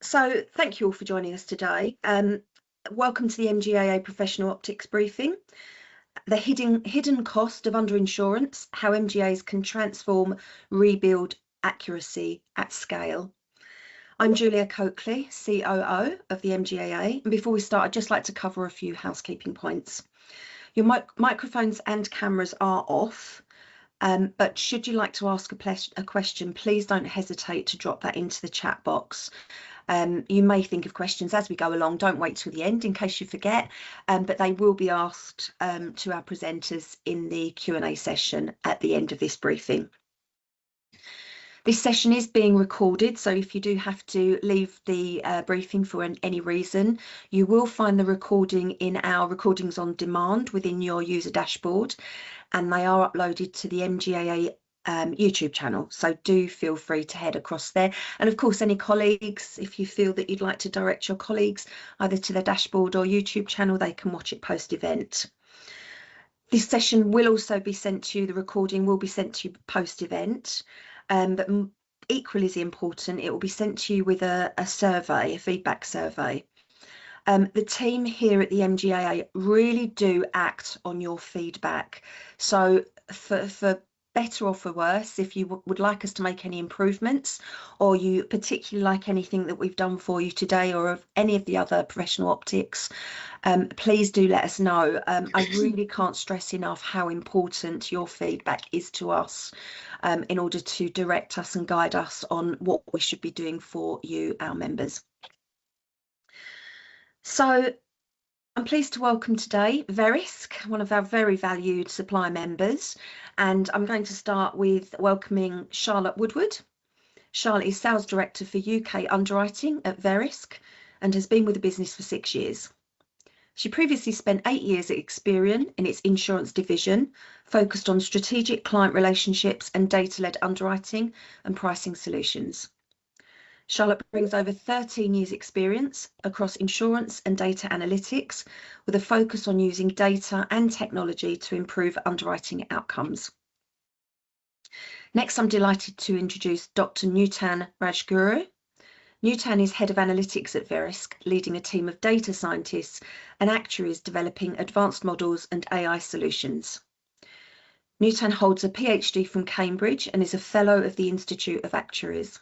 So thank you all for joining us today. Welcome to the MGAA Professional Optics Briefing. The hidden cost of underinsurance, how MGAs can transform, rebuild accuracy at scale. I'm Julia Coakley, COO of the MGAA. And before we start, I'd just like to cover a few housekeeping points. Your microphones and cameras are off. But should you like to ask a question, please don't hesitate to drop that into the chat box. You may think of questions as we go along. Don't wait till the end in case you forget, but they will be asked to our presenters in the Q&A session at the end of this briefing. This session is being recorded, so if you do have to leave the briefing for any reason, you will find the recording in our recordings on demand within your user dashboard, and they are uploaded to the MGAA YouTube channel, so do feel free to head across there. And of course, any colleagues, if you feel that you'd like to direct your colleagues either to the dashboard or YouTube channel, they can watch it post-event. This session will also be sent to you, the recording will be sent to you post-event, but equally as important, it will be sent to you with a survey, a feedback survey. The team here at the MGAA really do act on your feedback. So for better or for worse, if you would like us to make any improvements, or you particularly like anything that we've done for you today, or of any of the other professional optics, please do let us know. I really can't stress enough how important your feedback is to us in order to direct us and guide us on what we should be doing for you, our members. So I'm pleased to welcome today Verisk, one of our very valued supply members, and I'm going to start with welcoming Charlotte Woodward. Charlotte is Sales Director for UK Underwriting at Verisk and has been with the business for 6 years. She previously spent 8 years at Experian in its insurance division, focused on strategic client relationships and data-led underwriting and pricing solutions. Charlotte brings over 13 years experience across insurance and data analytics, with a focus on using data and technology to improve underwriting outcomes. Next, I'm delighted to introduce Dr. Nutan Rajguru. Nutan is Head of Analytics at Verisk, leading a team of data scientists and actuaries developing advanced models and AI solutions. Nutan holds a PhD from Cambridge and is a Fellow of the Institute of Actuaries.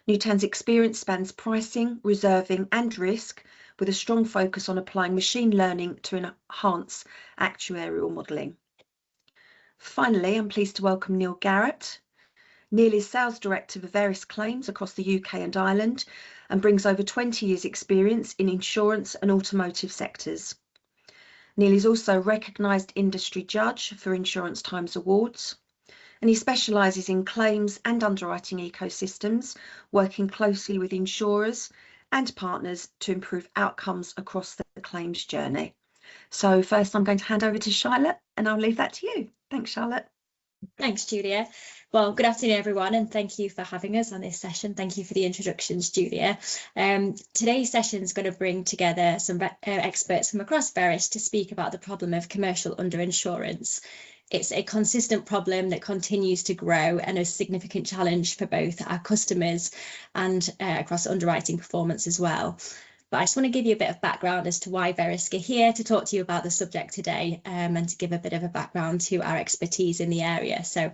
Nutan's experience spans pricing, reserving and risk, with a strong focus on applying machine learning to enhance actuarial modelling. Finally, I'm pleased to welcome Neil Garrett. Neil is Sales Director for various claims across the UK and Ireland and brings over 20 years experience in insurance and automotive sectors. Neil is also a recognised industry judge for Insurance Times Awards, and he specialises in claims and underwriting ecosystems, working closely with insurers and partners to improve outcomes across the claims journey. So first I'm going to hand over to Charlotte and I'll leave that to you. Thanks, Charlotte. Thanks, Julia. Well, good afternoon, everyone, and thank you for having us on this session. Thank you for the introductions, Julia. Today's session is going to bring together some experts from across Verisk to speak about the problem of commercial underinsurance. It's a consistent problem that continues to grow and a significant challenge for both our customers and across underwriting performance as well. But I just want to give you a bit of background as to why Verisk are here to talk to you about the subject today, and to give a bit of a background to our expertise in the area. So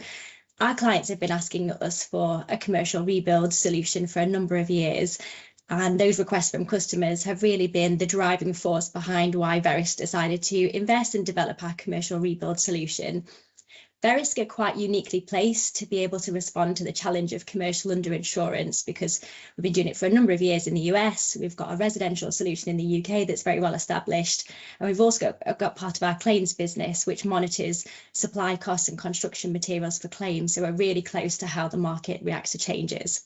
our clients have been asking us for a commercial rebuild solution for a number of years. And those requests from customers have really been the driving force behind why Verisk decided to invest and develop our commercial rebuild solution. Verisk are quite uniquely placed to be able to respond to the challenge of commercial underinsurance because we've been doing it for a number of years in the US. We've got a residential solution in the UK that's very well established. And we've also got part of our claims business, which monitors supply costs and construction materials for claims. So we're really close to how the market reacts to changes.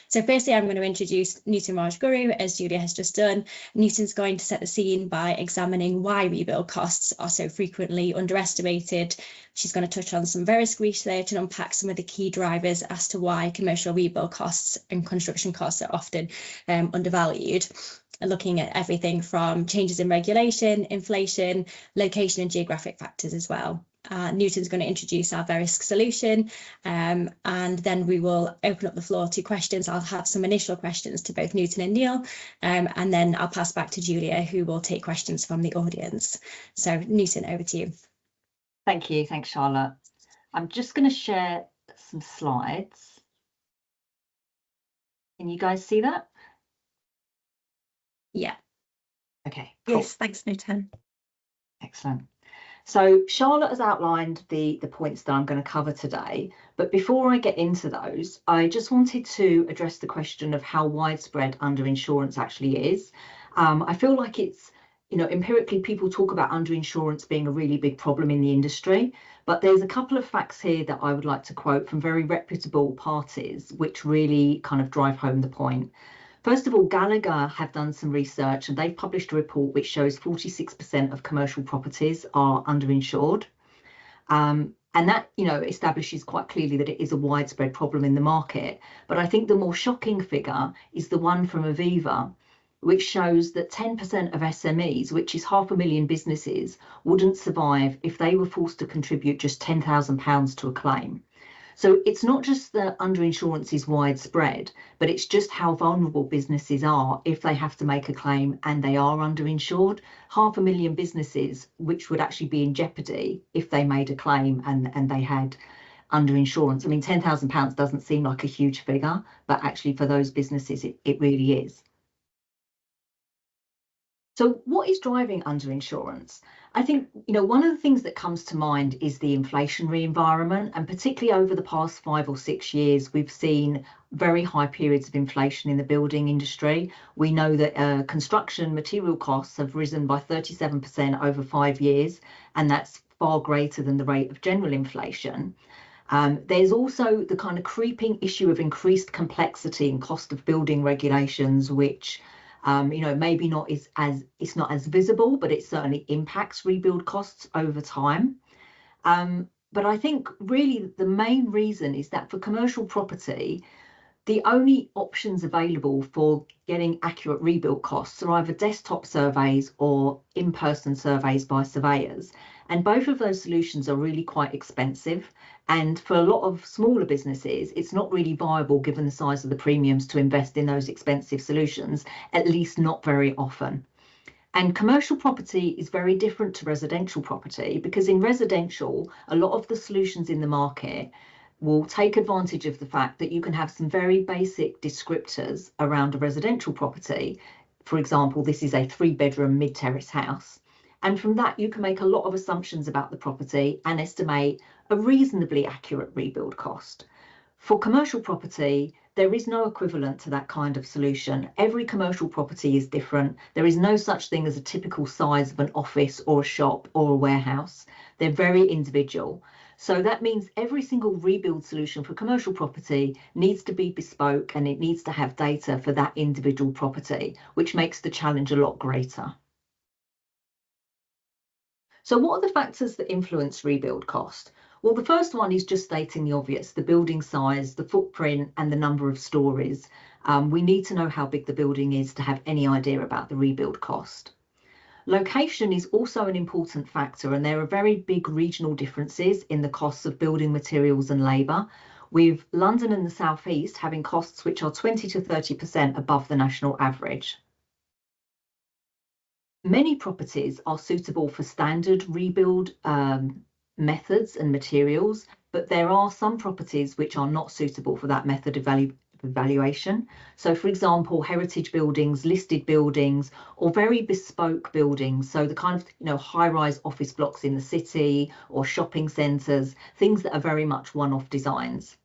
So firstly, I'm going to introduce Nutan Rajguru, as Julia has just done. Nutan's going to set the scene by examining why rebuild costs are so frequently underestimated. She's going to touch on some Verisk research and unpack some of the key drivers as to why commercial rebuild costs and construction costs are often undervalued. Looking at everything from changes in regulation, inflation, location and geographic factors as well. Newton's going to introduce our Verisk solution, and then we will open up the floor to questions. I'll have some initial questions to both Newton and Neil, and then I'll pass back to Julia, who will take questions from the audience. So Newton, over to you. Thank you. Thanks, Charlotte. I'm just going to share some slides. Can you guys see that? Yeah. Okay. Cool. Yes, thanks, Newton. Excellent. So Charlotte has outlined the points that I'm going to cover today, but before I get into those, I just wanted to address the question of how widespread underinsurance actually is. I feel like it's, empirically people talk about underinsurance being a really big problem in the industry, but there's a couple of facts here that I would like to quote from very reputable parties, which really kind of drive home the point. First of all, Gallagher have done some research and they've published a report which shows 46% of commercial properties are underinsured. And that, establishes quite clearly that it is a widespread problem in the market. But I think the more shocking figure is the one from Aviva, which shows that 10% of SMEs, which is 500,000 businesses, wouldn't survive if they were forced to contribute just £10,000 to a claim. So it's not just that underinsurance is widespread, but it's just how vulnerable businesses are if they have to make a claim and they are underinsured. 500,000 businesses, which would actually be in jeopardy if they made a claim and they had underinsurance. I mean, £10,000 doesn't seem like a huge figure, but actually for those businesses, it really is. So what is driving underinsurance? I think, one of the things that comes to mind is the inflationary environment, and particularly over the past 5 or 6 years, we've seen very high periods of inflation in the building industry. We know that construction material costs have risen by 37% over 5 years, and that's far greater than the rate of general inflation. There's also the kind of creeping issue of increased complexity and cost of building regulations, which maybe not it's not as visible, but it certainly impacts rebuild costs over time. But I think really the main reason is that for commercial property, the only options available for getting accurate rebuild costs are either desktop surveys or in-person surveys by surveyors. And both of those solutions are really quite expensive. And for a lot of smaller businesses, it's not really viable given the size of the premiums to invest in those expensive solutions, at least not very often. And commercial property is very different to residential property because in residential, a lot of the solutions in the market will take advantage of the fact that you can have some very basic descriptors around a residential property. For example, this is a 3-bedroom mid-terrace house. And from that, you can make a lot of assumptions about the property and estimate a reasonably accurate rebuild cost. For commercial property, there is no equivalent to that kind of solution. Every commercial property is different. There is no such thing as a typical size of an office or a shop or a warehouse. They're very individual. So that means every single rebuild solution for commercial property needs to be bespoke and it needs to have data for that individual property, which makes the challenge a lot greater. So what are the factors that influence rebuild cost? Well, the first one is just stating the obvious, the building size, the footprint and the number of stories. We need to know how big the building is to have any idea about the rebuild cost. Location is also an important factor, and there are very big regional differences in the costs of building materials and labour, with London and the South East having costs which are 20 to 30% above the national average. Many properties are suitable for standard rebuild methods and materials, but there are some properties which are not suitable for that method of evaluation. So for example, heritage buildings, listed buildings, or very bespoke buildings. So the kind of, high-rise office blocks in the city or shopping centres, things that are very much one-off designs.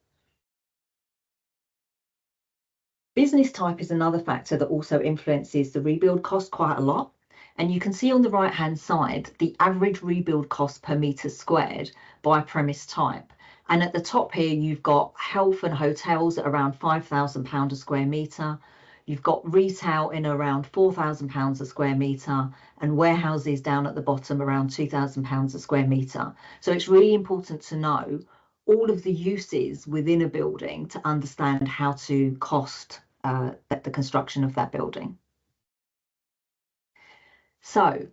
Business type is another factor that also influences the rebuild cost quite a lot. And you can see on the right-hand side, the average rebuild cost per metre squared by premise type. And at the top here, you've got health and hotels at around £5,000 a square metre. You've got retail in around £4,000 a square metre and warehouses down at the bottom around £2,000 a square metre. So it's really important to know all of the uses within a building to understand how to cost the construction of that building. So,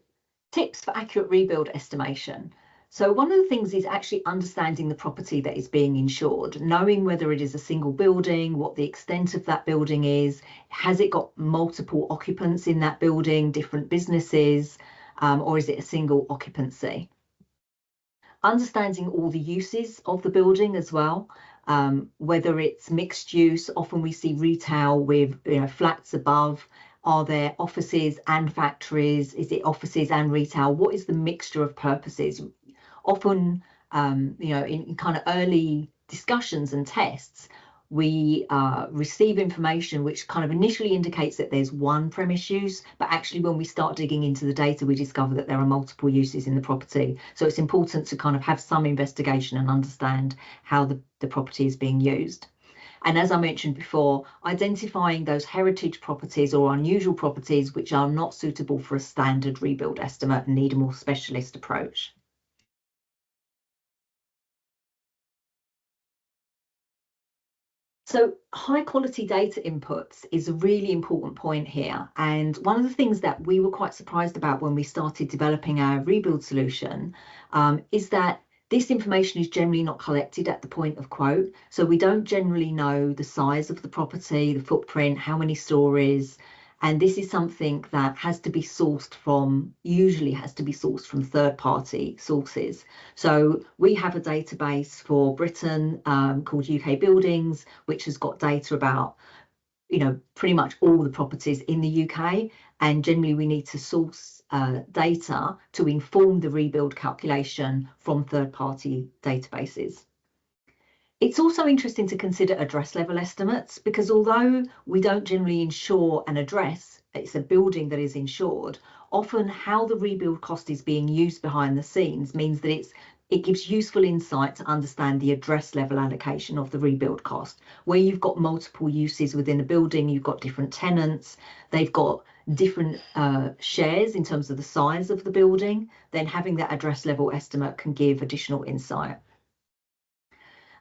tips for accurate rebuild estimation. So one of the things is actually understanding the property that is being insured, knowing whether it is a single building, what the extent of that building is, has it got multiple occupants in that building, different businesses, or is it a single occupancy? Understanding all the uses of the building as well, whether it's mixed use. Often we see retail with flats above. Are there offices and factories? Is it offices and retail? What is the mixture of purposes? Often, in kind of early discussions and tests, we receive information which kind of initially indicates that there's one premise use, but actually when we start digging into the data, we discover that there are multiple uses in the property. So it's important to kind of have some investigation and understand how the property is being used. And as I mentioned before, identifying those heritage properties or unusual properties which are not suitable for a standard rebuild estimate and need a more specialist approach. So high quality data inputs is a really important point here. And one of the things that we were quite surprised about when we started developing our rebuild solution is that this information is generally not collected at the point of quote. So we don't generally know the size of the property, the footprint, how many stories. And this is something that usually has to be sourced from third-party sources. So we have a database for Britain called UK Buildings, which has got data about, pretty much all the properties in the UK. And generally we need to source data to inform the rebuild calculation from third-party databases. It's also interesting to consider address level estimates, because although we don't generally insure an address, it's a building that is insured, often how the rebuild cost is being used behind the scenes means that it gives useful insight to understand the address level allocation of the rebuild cost. Where you've got multiple uses within a building, you've got different tenants, they've got different shares in terms of the size of the building, then having that address level estimate can give additional insight.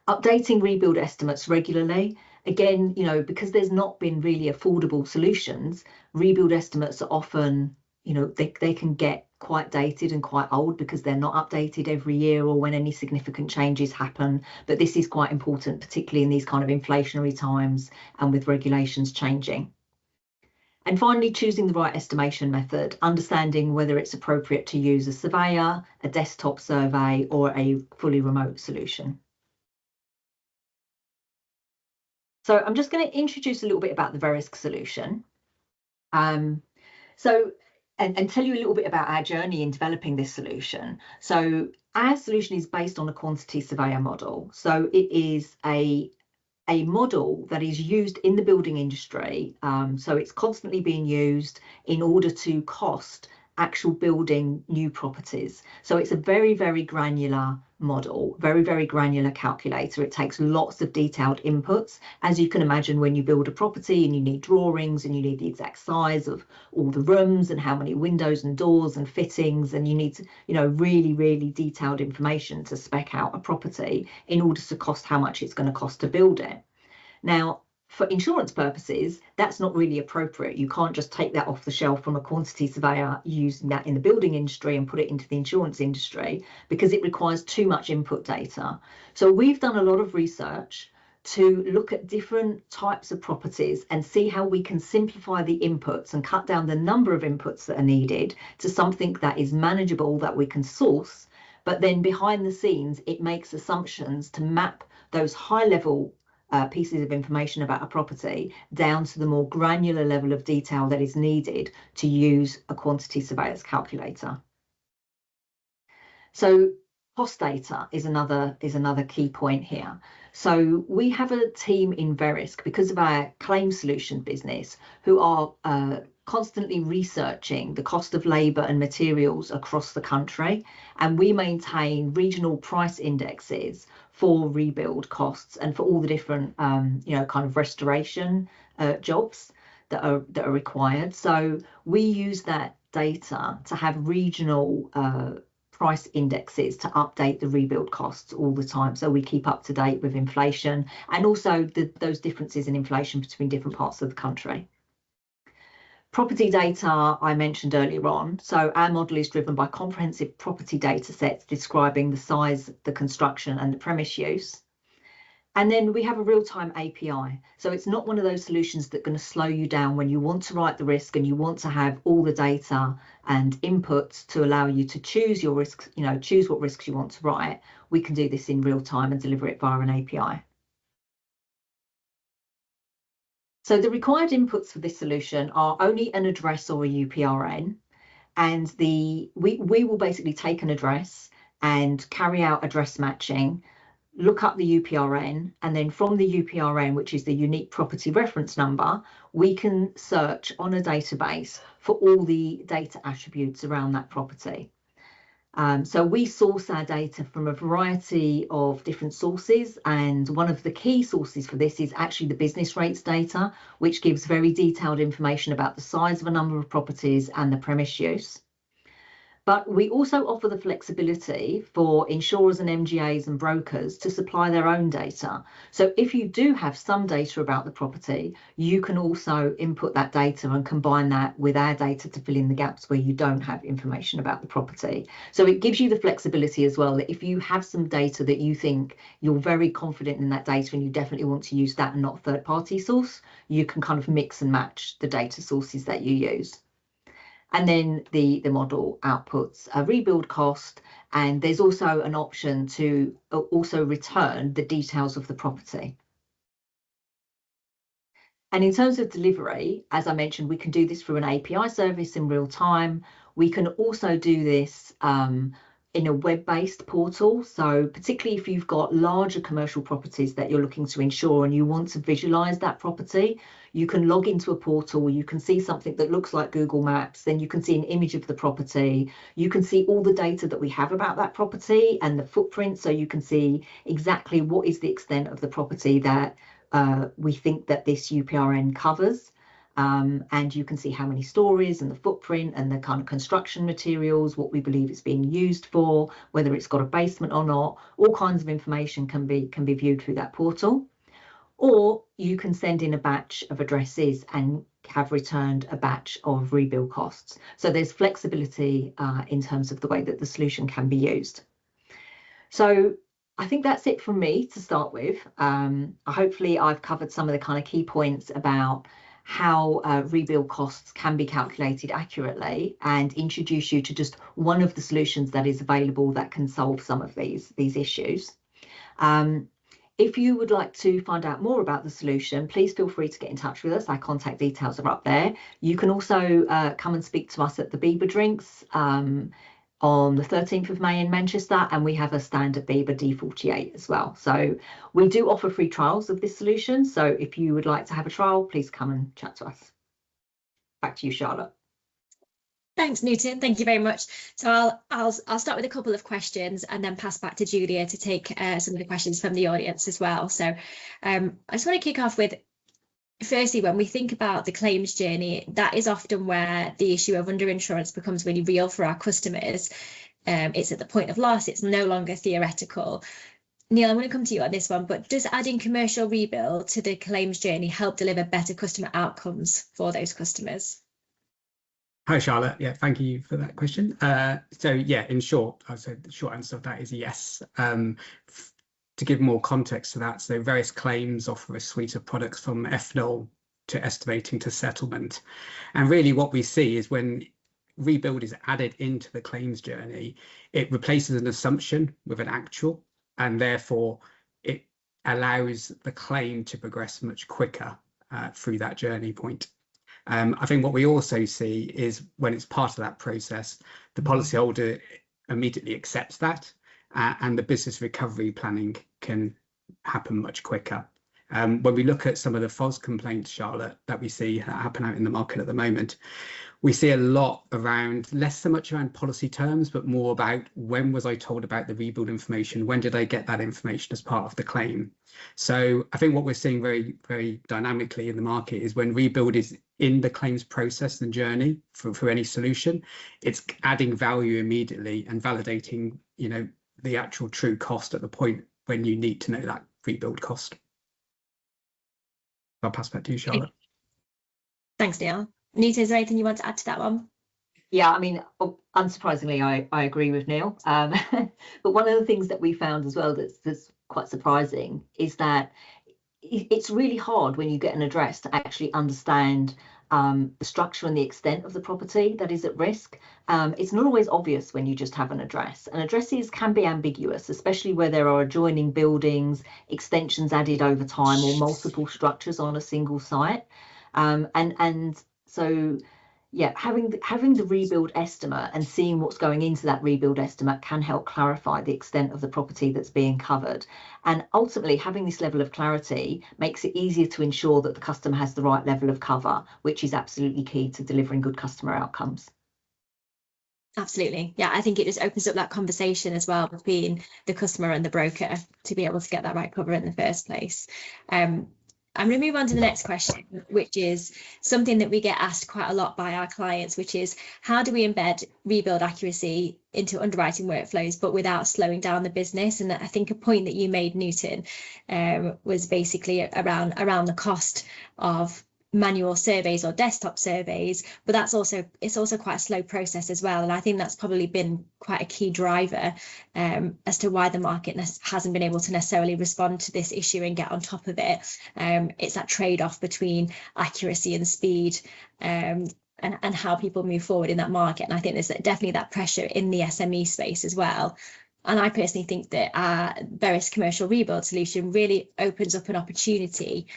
Updating rebuild estimates regularly. Again, because there's not been really affordable solutions, rebuild estimates are often, they can get quite dated and quite old because they're not updated every year or when any significant changes happen. But this is quite important, particularly in these kind of inflationary times and with regulations changing. And finally, choosing the right estimation method, understanding whether it's appropriate to use a surveyor, a desktop survey, or a fully remote solution. So I'm just going to introduce a little bit about the Verisk solution. And tell you a little bit about our journey in developing this solution. So our solution is based on a quantity surveyor model. So it is a model that is used in the building industry. So it's constantly being used in order to cost actual building new properties. So it's a very, very granular model, very, very granular calculator. It takes lots of detailed inputs. As you can imagine, when you build a property and you need drawings and you need the exact size of all the rooms and how many windows and doors and fittings, and you need to, really, really detailed information to spec out a property in order to cost how much it's going to cost to build it. Now, for insurance purposes, that's not really appropriate. You can't just take that off the shelf from a quantity surveyor using that in the building industry and put it into the insurance industry, because it requires too much input data. So we've done a lot of research to look at different types of properties and see how we can simplify the inputs and cut down the number of inputs that are needed to something that is manageable, that we can source, but then behind the scenes, it makes assumptions to map those high level pieces of information about a property down to the more granular level of detail that is needed to use a quantity surveyor's calculator. So cost data is another key point here. So we have a team in Verisk, because of our claim solution business, who are constantly researching the cost of labour and materials across the country, and we maintain regional price indexes for rebuild costs and for all the different kind of restoration jobs that are required. So we use that data to have regional price indexes to update the rebuild costs all the time, so we keep up to date with inflation and also those differences in inflation between different parts of the country. Property data I mentioned earlier on. So our model is driven by comprehensive property data sets describing the size, the construction and the premise use. And then we have a real-time API. So it's not one of those solutions that are going to slow you down when you want to write the risk and you want to have all the data and inputs to allow you to choose your risks, choose what risks you want to write. We can do this in real time and deliver it via an API. So the required inputs for this solution are only an address or a UPRN, and we will basically take an address and carry out address matching, look up the UPRN, and then from the UPRN, which is the unique property reference number, we can search on a database for all the data attributes around that property. So we source our data from a variety of different sources, and one of the key sources for this is actually the business rates data, which gives very detailed information about the size of a number of properties and the premise use. But we also offer the flexibility for insurers and MGAs and brokers to supply their own data. So if you do have some data about the property, you can also input that data and combine that with our data to fill in the gaps where you don't have information about the property. So it gives you the flexibility as well that if you have some data that you think you're very confident in that data and you definitely want to use that and not a third-party source, you can kind of mix and match the data sources that you use. And then the model outputs a rebuild cost, and there's also an option to also return the details of the property. And in terms of delivery, as I mentioned, we can do this through an API service in real time. We can also do this in a web-based portal. So particularly if you've got larger commercial properties that you're looking to insure and you want to visualize that property, you can log into a portal where you can see something that looks like Google Maps, then you can see an image of the property. You can see all the data that we have about that property and the footprint. So you can see exactly what is the extent of the property that we think that this UPRN covers. And you can see how many stories and the footprint and the kind of construction materials, what we believe it's being used for, whether it's got a basement or not. All kinds of information can be viewed through that portal. Or you can send in a batch of addresses and have returned a batch of rebuild costs. So there's flexibility in terms of the way that the solution can be used. So I think that's it from me to start with. Hopefully I've covered some of the kind of key points about how rebuild costs can be calculated accurately and introduce you to just one of the solutions that is available that can solve some of these issues. If you would like to find out more about the solution, please feel free to get in touch with us. Our contact details are up there. You can also come and speak to us at the Bieber Drinks on the 13th of May in Manchester, and we have a stand at Bieber D48 as well. So we do offer free trials of this solution. So if you would like to have a trial, please come and chat to us. Back to you, Charlotte. Thanks, Newton. Thank you very much. So I'll start with a couple of questions and then pass back to Julia to take some of the questions from the audience as well. So I just want to kick off with, firstly, when we think about the claims journey, that is often where the issue of underinsurance becomes really real for our customers. It's at the point of loss. It's no longer theoretical. Neil, I'm going to come to you on this one, but does adding commercial rebuild to the claims journey help deliver better customer outcomes for those customers? Hi, Charlotte. Yeah, thank you for that question. So yeah, in short, I'd say the short answer of that is yes. To give more context to that, so Verisk Claims offer a suite of products from FNOL to estimating to settlement. And really what we see is when rebuild is added into the claims journey, it replaces an assumption with an actual, and therefore it allows the claim to progress much quicker through that journey point. I think what we also see is when it's part of that process, the policyholder immediately accepts that, and the business recovery planning can happen much quicker. When we look at some of the FOS complaints, Charlotte, that we see happen out in the market at the moment, we see a lot around, less so much around policy terms, but more about when was I told about the rebuild information? When did I get that information as part of the claim? So I think what we're seeing very, very dynamically in the market is when rebuild is in the claims process and journey for any solution, it's adding value immediately and validating, the actual true cost at the point when you need to know that rebuild cost. I'll pass back to you, Charlotte. Thanks, Neil. Nita, is there anything you want to add to that one? Yeah, I mean, unsurprisingly, I agree with Neil. But one of the things that we found as well that's quite surprising is that it's really hard when you get an address to actually understand the structure and the extent of the property that is at risk. It's not always obvious when you just have an address, and addresses can be ambiguous, especially where there are adjoining buildings, extensions added over time, or multiple structures on a single site. And so yeah, having the rebuild estimate and seeing what's going into that rebuild estimate can help clarify the extent of the property that's being covered. And ultimately, having this level of clarity makes it easier to ensure that the customer has the right level of cover, which is absolutely key to delivering good customer outcomes. Absolutely. Yeah, I think it just opens up that conversation as well between the customer and the broker to be able to get that right cover in the first place. I'm going to move on to the next question, which is something that we get asked quite a lot by our clients, which is how do we embed rebuild accuracy into underwriting workflows, but without slowing down the business? And I think a point that you made, Newton, was basically around the cost of manual surveys or desktop surveys, but it's also quite a slow process as well. And I think that's probably been quite a key driver as to why the market hasn't been able to necessarily respond to this issue and get on top of it. It's that trade-off between accuracy and speed and how people move forward in that market. And I think there's definitely that pressure in the SME space as well. And I personally think that our Verisk commercial rebuild solution really opens up an opportunity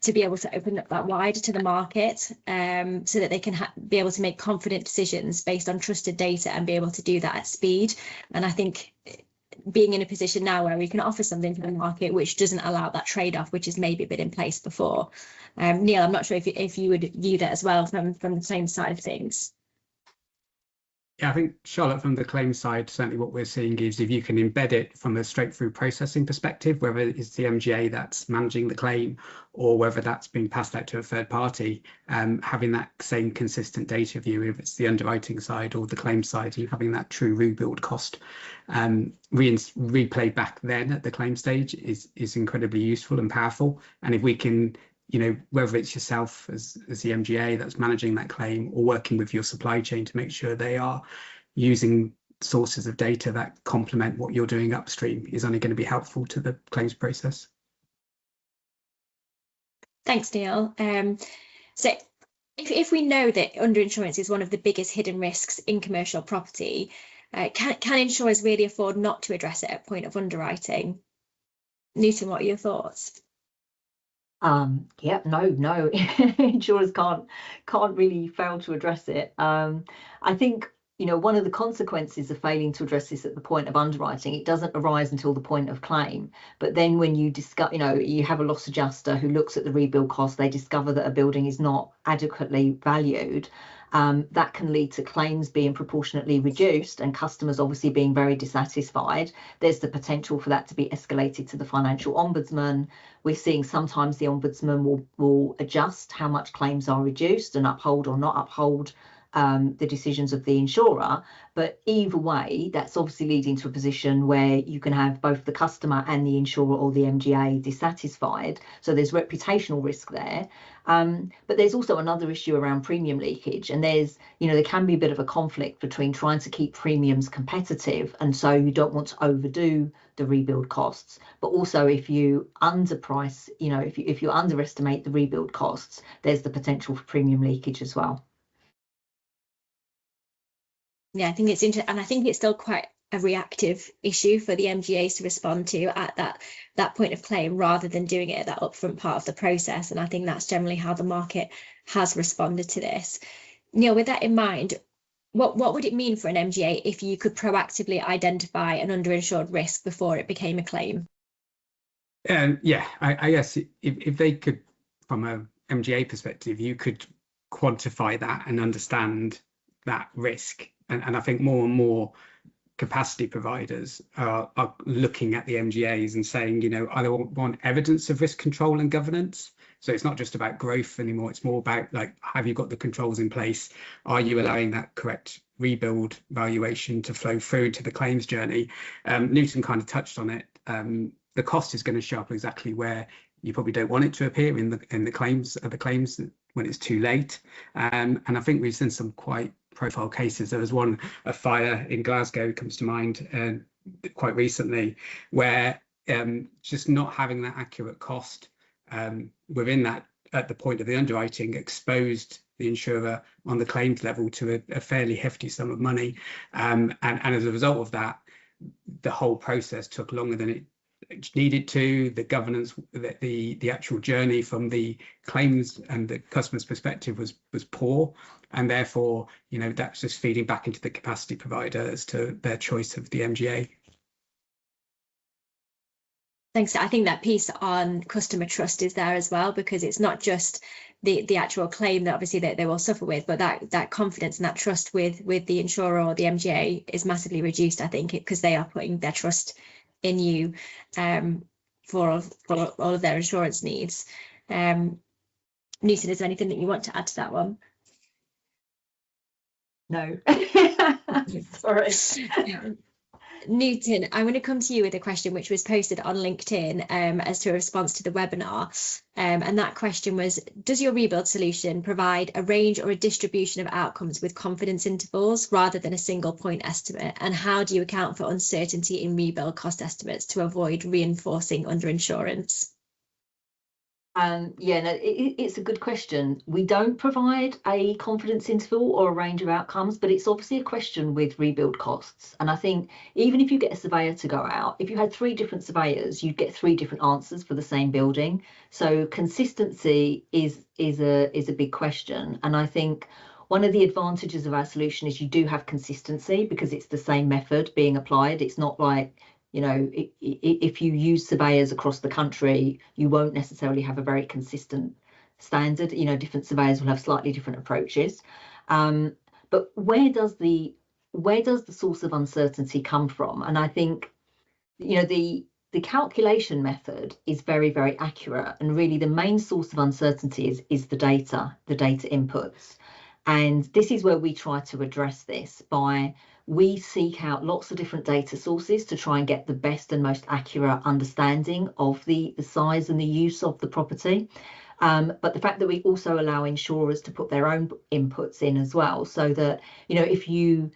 to be able to open up that wider to the market so that they can be able to make confident decisions based on trusted data and be able to do that at speed. And I think being in a position now where we can offer something to the market which doesn't allow that trade-off, which has maybe been in place before. Neil, I'm not sure if you would view that as well from the same side of things. Yeah, I think, Charlotte, from the claim side, certainly what we're seeing is if you can embed it from a straight-through processing perspective, whether it's the MGA that's managing the claim or whether that's being passed out to a third party, having that same consistent data view, if it's the underwriting side or the claim side, and having that true rebuild cost replay back then at the claim stage is incredibly useful and powerful. And if we can, whether it's yourself as the MGA that's managing that claim or working with your supply chain to make sure they are using sources of data that complement what you're doing upstream, is only going to be helpful to the claims process. Thanks, Neil. So if we know that underinsurance is one of the biggest hidden risks in commercial property, can insurers really afford not to address it at point of underwriting? Newton, what are your thoughts? Yeah, no, insurers can't really fail to address it. I think, one of the consequences of failing to address this at the point of underwriting, it doesn't arise until the point of claim. But then when you discuss, you have a loss adjuster who looks at the rebuild cost, they discover that a building is not adequately valued. That can lead to claims being proportionately reduced and customers obviously being very dissatisfied. There's the potential for that to be escalated to the financial ombudsman. We're seeing sometimes the ombudsman will adjust how much claims are reduced and uphold or not uphold the decisions of the insurer. But either way, that's obviously leading to a position where you can have both the customer and the insurer or the MGA dissatisfied. So there's reputational risk there. But there's also another issue around premium leakage. And there's, there can be a bit of a conflict between trying to keep premiums competitive. And so you don't want to overdo the rebuild costs. But also if you underprice, if you underestimate the rebuild costs, there's the potential for premium leakage as well. Yeah, I think it's interesting, and I think it's still quite a reactive issue for the MGAs to respond to at that point of claim, rather than doing it at that upfront part of the process. And I think that's generally how the market has responded to this. Neil, with that in mind, what would it mean for an MGA if you could proactively identify an underinsured risk before it became a claim? Yeah, I guess if they could, from a MGA perspective, you could quantify that and understand that risk. And I think more and more capacity providers are looking at the MGAs and saying, I want evidence of risk control and governance. So it's not just about growth anymore. It's more about, like, have you got the controls in place? Are you allowing that correct rebuild valuation to flow through to the claims journey? Newton kind of touched on it. the cost is going to show up exactly where you probably don't want it to appear in the claims when it's too late. And I think we've seen some quite profile cases. There was one, a fire in Glasgow comes to mind quite recently, where just not having that accurate cost within that at the point of the underwriting exposed the insurer on the claims level to a fairly hefty sum of money. And as a result of that, the whole process took longer than it needed to. The governance, the actual journey from the claims and the customer's perspective was poor, and therefore, you know, that's just feeding back into the capacity provider as to their choice of the MGA. Thanks. I think that piece on customer trust is there as well, because it's not just the actual claim that obviously they will suffer with, but that confidence and that trust with the insurer or the MGA is massively reduced, I think, because they are putting their trust in you for all of their insurance needs. Newton, is there anything that you want to add to that one? No. Sorry. Newton, I'm going to come to you with a question which was posted on LinkedIn as to a response to the webinar. And that question was, does your rebuild solution provide a range or a distribution of outcomes with confidence intervals rather than a single point estimate? And how do you account for uncertainty in rebuild cost estimates to avoid reinforcing underinsurance? Yeah, no, it's a good question. We don't provide a confidence interval or a range of outcomes, but it's obviously a question with rebuild costs. And I think even if you get a surveyor to go out, if you had 3 different surveyors, you'd get 3 different answers for the same building. So consistency is a big question. And I think one of the advantages of our solution is you do have consistency because it's the same method being applied. It's not like, you know, if you use surveyors across the country, you won't necessarily have a very consistent standard. You know, different surveyors will have slightly different approaches. But where does the source of uncertainty come from? And I think, you know, the calculation method is very, very accurate. And really the main source of uncertainty is the data inputs. And this is where we try to address this by we seek out lots of different data sources to try and get the best and most accurate understanding of the size and the use of the property. But the fact that we also allow insurers to put their own inputs in as well, so that, you know, if you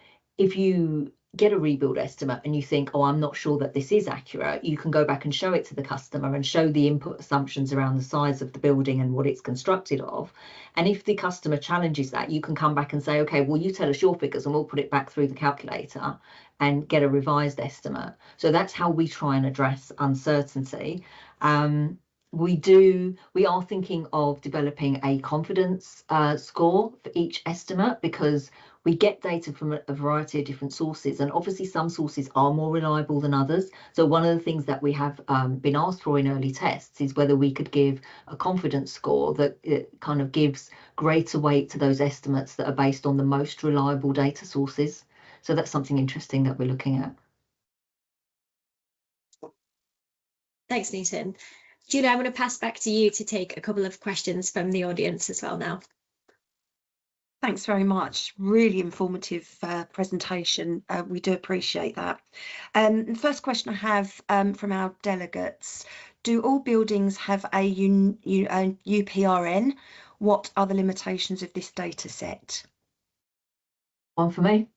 get a rebuild estimate and you think, oh, I'm not sure that this is accurate, you can go back and show it to the customer and show the input assumptions around the size of the building and what it's constructed of. And if the customer challenges that, you can come back and say, okay, well, you tell us your figures and we'll put it back through the calculator and get a revised estimate. So that's how we try and address uncertainty. We are thinking of developing a confidence score for each estimate, because we get data from a variety of different sources, and obviously some sources are more reliable than others. So one of the things that we have been asked for in early tests is whether we could give a confidence score that kind of gives greater weight to those estimates that are based on the most reliable data sources. So that's something interesting that we're looking at. Thanks, Newton. Julia, I'm going to pass back to you to take a couple of questions from the audience as well now. Thanks very much. Really informative presentation. We do appreciate that. The first question I have from our delegates: do all buildings have a UPRN? What are the limitations of this data set? One for me.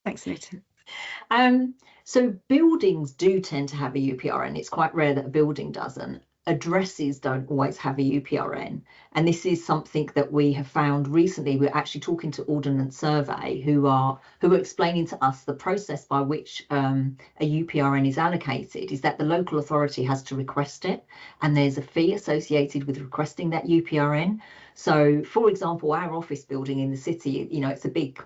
Thanks, Newton. So buildings do tend to have a UPRN. It's quite rare that a building doesn't. Addresses don't always have a UPRN. And this is something that we have found recently. We're actually talking to Ordnance Survey, who are explaining to us the process by which a UPRN is allocated is that the local authority has to request it, and there's a fee associated with requesting that UPRN. So, for example, our office building in the city, you know, it's a big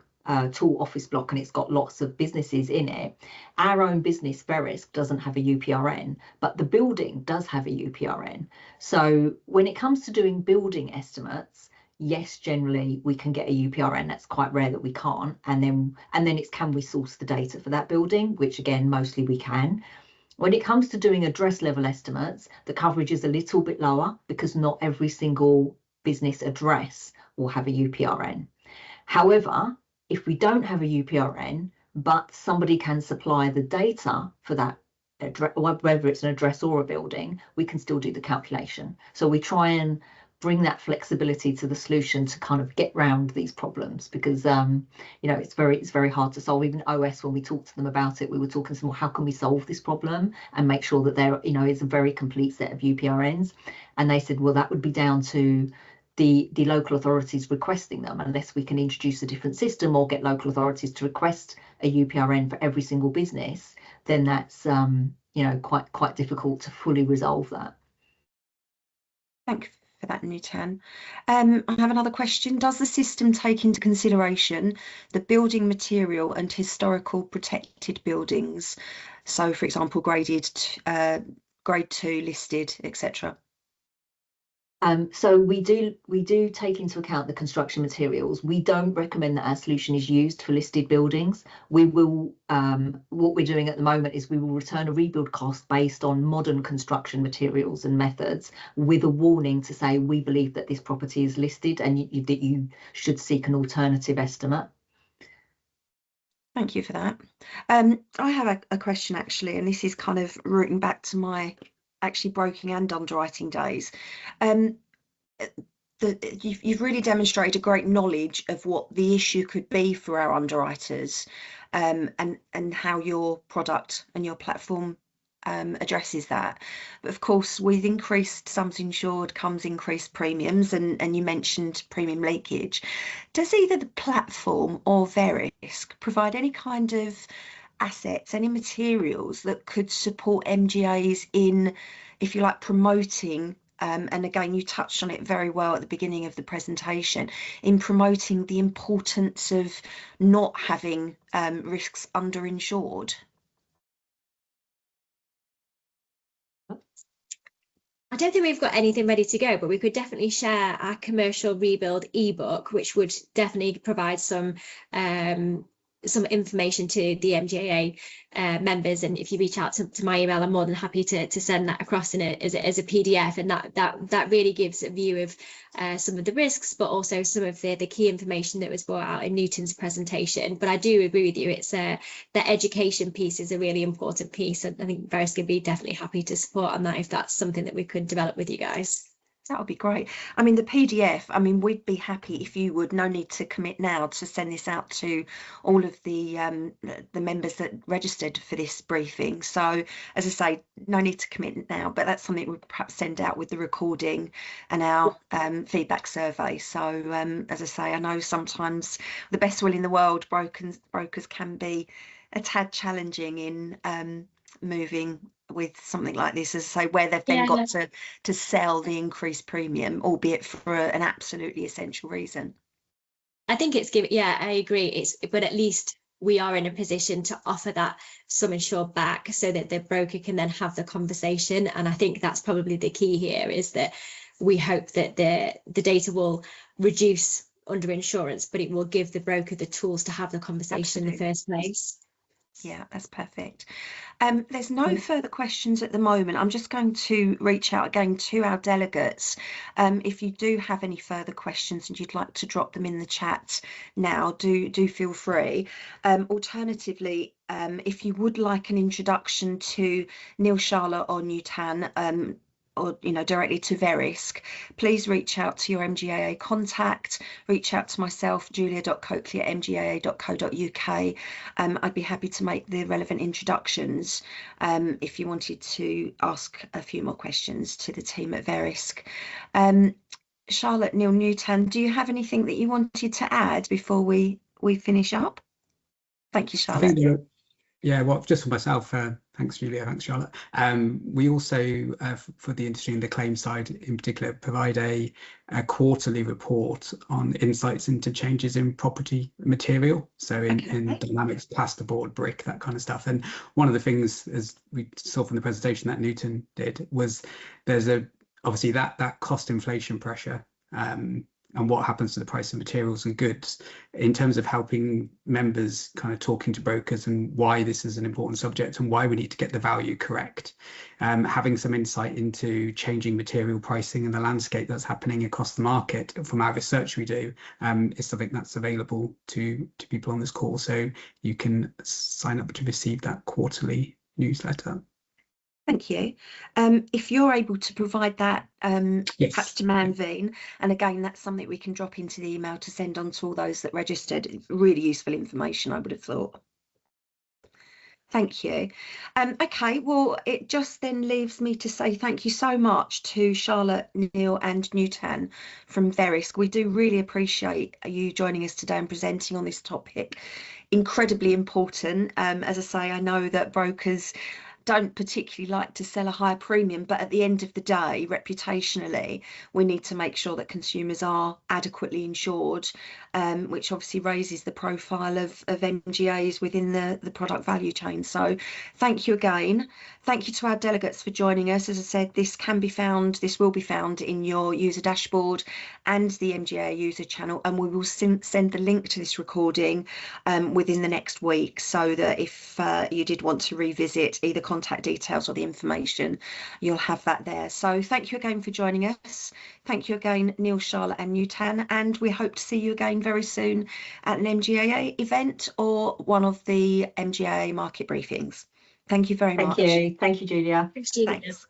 tall office block and it's got lots of businesses in it. Our own business, Verisk, doesn't have a UPRN, but the building does have a UPRN. So when it comes to doing building estimates, yes, generally we can get a UPRN. That's quite rare that we can't. And then it's, can we source the data for that building, which again, mostly we can. When it comes to doing address level estimates, the coverage is a little bit lower because not every single business address will have a UPRN. However, if we don't have a UPRN, but somebody can supply the data for that whether it's an address or a building, we can still do the calculation. So we try and bring that flexibility to the solution to kind of get round these problems, because you know, it's very hard to solve. Even OS, when we talked to them about it, we were talking to them, well, how can we solve this problem and make sure that there, you know, is a very complete set of UPRNs? And they said, well, that would be down to the local authorities requesting them, unless we can introduce a different system or get local authorities to request a UPRN for every single business, then that's you know, quite difficult to fully resolve that. Thank you for that, Nutan. I have another question. Does the system take into consideration the building material and historical protected buildings? So, for example, graded, grade 2 listed, etc. So we do take into account the construction materials. We don't recommend that our solution is used for listed buildings. We will, what we're doing at the moment is we will return a rebuild cost based on modern construction materials and methods, with a warning to say we believe that this property is listed and that you should seek an alternative estimate. Thank you for that. I have a question actually, and this is kind of rooting back to my actually broking and underwriting days. You've really demonstrated a great knowledge of what the issue could be for our underwriters, and how your product and your platform addresses that. But of course, with increased sums insured comes increased premiums, and you mentioned premium leakage. Does either the platform or Verisk provide any kind of assets, any materials that could support MGAs in, if you like, promoting, and again, you touched on it very well at the beginning of the presentation, in promoting the importance of not having risks underinsured? I don't think we've got anything ready to go, but we could definitely share our commercial rebuild ebook, which would definitely provide some information to the MGAA members. And if you reach out to my email, I'm more than happy to send that across as a PDF. And that really gives a view of some of the risks, but also some of the key information that was brought out in Newton's presentation. But I do agree with you, it's the education piece is a really important piece. And I think Verisk would be definitely happy to support on that if that's something that we could develop with you guys. That would be great. I mean, the PDF, I mean, we'd be happy if you would, no need to commit now, to send this out to all of the members that registered for this briefing. So, as I say, no need to commit now, but that's something we'll perhaps send out with the recording and our feedback survey. So, as I say, I know sometimes the best will in the world, brokers can be a tad challenging in moving with something like this, as I say, where they've then got to sell the increased premium, albeit for an absolutely essential reason. I think it's given, yeah, I agree. But at least we are in a position to offer that sum insured back so that the broker can then have the conversation. And I think that's probably the key here, is that we hope that the data will reduce underinsurance, but it will give the broker the tools to have the conversation in the first place. Yeah, that's perfect. There's no further questions at the moment. I'm just going to reach out again to our delegates. If you do have any further questions and you'd like to drop them in the chat now, do feel free. Alternatively, if you would like an introduction to Neil, Charlotte or Nutan, or directly to Verisk, please reach out to your MGAA contact, reach out to myself, julia.coakley@mgaa.co.uk. I'd be happy to make the relevant introductions if you wanted to ask a few more questions to the team at Verisk. Charlotte, Neil, Nutan, do you have anything that you wanted to add before we finish up? Thank you, Charlotte. Yeah, well, just for myself, thanks, Julia, thanks, Charlotte. We also, for the industry and the claim side in particular, provide a quarterly report on insights into changes in property material. So in dynamics, plasterboard, brick, that kind of stuff. And one of the things, as we saw from the presentation that Newton did, was there's obviously that cost inflation pressure, and what happens to the price of materials and goods in terms of helping members kind of talking to brokers and why this is an important subject and why we need to get the value correct. Having some insight into changing material pricing and the landscape that's happening across the market from our research we do is something that's available to people on this call. So you can sign up to receive that quarterly newsletter. Thank you. If you're able to provide that Yes. perhaps to Manveen, and again, that's something we can drop into the email to send on to all those that registered. Really useful information, I would have thought. Thank you. Okay, well, it just then leaves me to say thank you so much to Charlotte, Neil and Nutan from Verisk. We do really appreciate you joining us today and presenting on this topic. Incredibly important. As I say, I know that brokers don't particularly like to sell a higher premium, but at the end of the day, reputationally, we need to make sure that consumers are adequately insured, which obviously raises the profile of MGAs within the product value chain. So thank you again. Thank you to our delegates for joining us. As I said, this will be found in your user dashboard and the MGA user channel, and we will send the link to this recording within the next week, so that if you did want to revisit either contact details or the information, you'll have that there. So thank you again for joining us. Thank you again, Neil, Charlotte and Nutan, and we hope to see you again very soon at an MGAA event or one of the MGAA market briefings. Thank you very much. Thank you. Thank you, Julia. Thanks, Julia. Thanks.